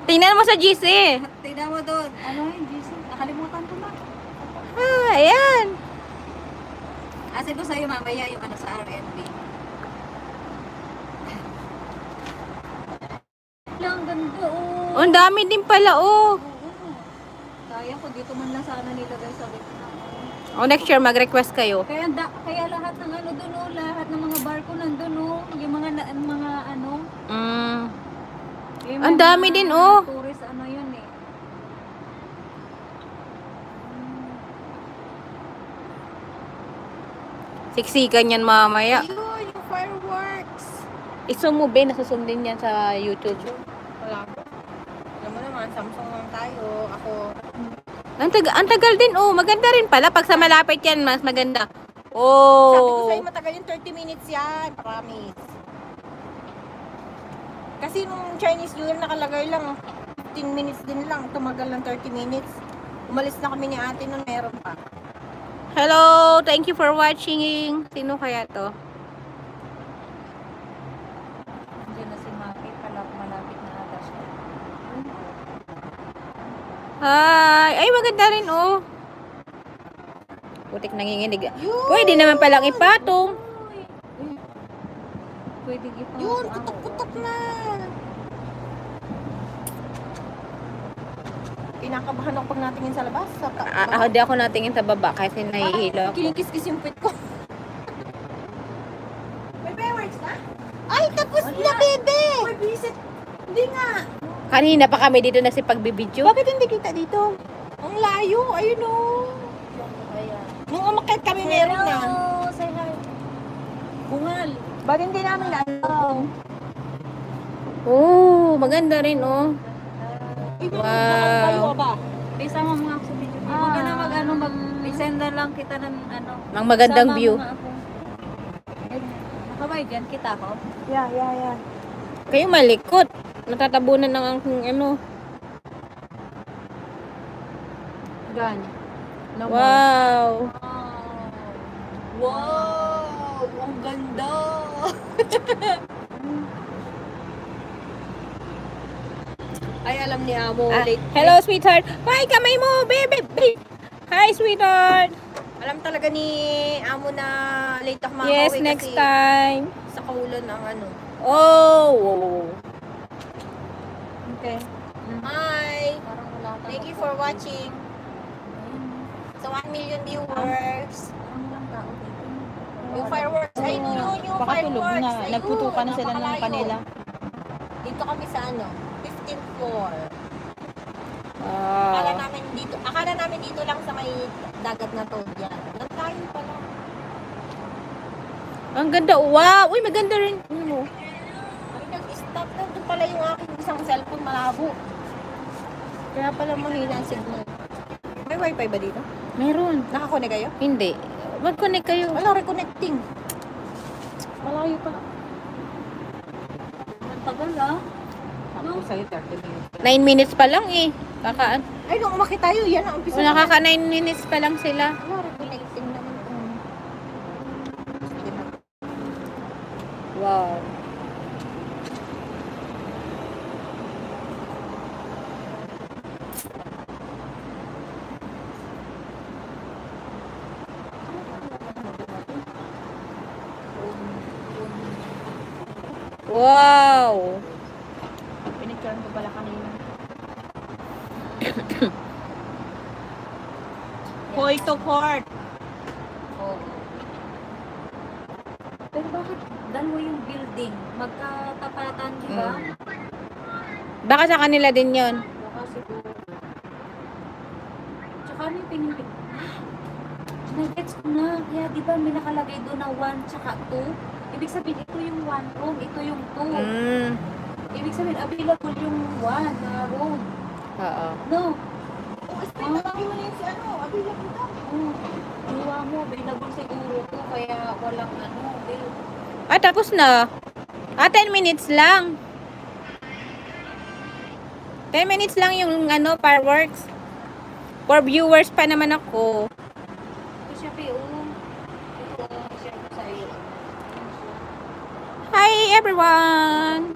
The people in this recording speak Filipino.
Tingnan mo sa GC. Tingnan mo doon. Ano yung GC? Nakalimutan ko na. Ah, ayan. Asin ko sa'yo mamaya yung ano sa R&B. Ang ganda oh. Ang dami din pala oh. Kaya ko dito man lang sana nilagay sa gitna. Oh, next year mag-request kayo. Kaya lahat ng ano doon oh, lahat ng mga barko nandun oh, yung mga ano. Ang dami din oh. Tourist ano yun eh. Siksikan yan mamaya. Ayun, yung fireworks. I-zoom mo ba? Nasa-zoom din yan sa YouTube. Wala ko. Alam mo naman, Samsung lang tayo. Ako. Ang tagal din oh. Maganda rin pala. Pag sa malapit yan, mas maganda. Oh. Sabi ko sa'yo matagal yung 30 minutes yan. Promise. Kasi nung Chinese New Year nakalagay lang 15 minutes din lang. Tumagal ng 30 minutes. Umalis na kami ni ate nung meron pa. Hello. Thank you for watching. Sino kaya to? Diyan na si Maki. Malapit na ata siya. Hi. Ay, maganda rin oh. Putik nanginginig. Pwede naman palang ipatong. Pwede ipatong. Yun, putok-putok na. Kinakabahan ako pag natingin sa labas. Hindi ako natingin sa baba kasi nahihilo ako. Kinikis-kis yung pit ko. May fireworks na? Ay, tapos na, bebe! May visit. Hindi nga. Kanina pa kami dito nagsipagbibidyo. Bakit hindi kita dito? Ang layo, ayun o. Nung umakit kami meron na. Say hi. Bungal. Ba't hindi namin alam? Oh, maganda rin oh. Wow. Wow. Isama mo nga ako sa video. Huwag ka na mag-send na lang kita ng ano. Mang magandang Isama view. mo nga ako. Nakabay dyan, kita ko. Yeah. Kayo malikot. Natatabunan ng ang ano. Gan. No more. Wow. Wow! Ang ganda! Ay, alam ni Amo. Late. Hello, sweetheart. Hi, kamay mo, baby. Hi, sweetheart. Alam talaga ni Amo na late ako makakauwi Yes, next kasi time. sa kaulan ang ano. Oh. Okay. Hi! Parang wala ka. Thank you for watching. Sa 1 million viewers. Parang walang tao dito. Yung fireworks. Ay, yung Baka tulog fireworks. na. Ayun, Nagputukan na sila ng napakalayo. kanila. Dito kami sa ano, 15th floor. Wow. Akala namin dito lang sa may dagat na to. Yan. Nagtayo pala. Ang ganda. Wow. Uy, maganda rin. Ano? Ay, nag-stop na. Doon pala yung aking isang cellphone malabo. Kaya pala mahina ang signal. May wifi ba dito? Meron. Nakakonek kayo? Hindi. Mag-connect kayo. Wala, reconnecting. Malayo pa. Ang tagal ah. Sabi ko sa'yo, 30 minutes. 9 minutes pa lang eh. Ay, nung umakit tayo, yan ang umpisa. Nakaka 9 minutes pa lang sila. Wala, reconnecting naman. Wow. Wow. Pinicturean ko pala kanina. Hoy to court. Oh. Pero bakit dalawa yung building? Magkatapatan, di ba? Baka sa kanila din yon. Baka siguro. Tsaka ano yung pinipig? Nag-gets ko na. Kaya di ba may nakalagay doon na 1 tsaka 2? Ibig sabihin, ito yung 1 room, ito yung 2. Ibig sabihin, available yung 1 na room. Oo. No? Tawagin mo na yung si ano, available daw. Iwa mo, available siguro to, kaya walang ano, bill. Tapos na. 10 minutes lang. 10 minutes lang yung ano, fireworks. For viewers pa naman ako. Ito siya, P.O. Ito, share ko sa'yo. Hi everyone!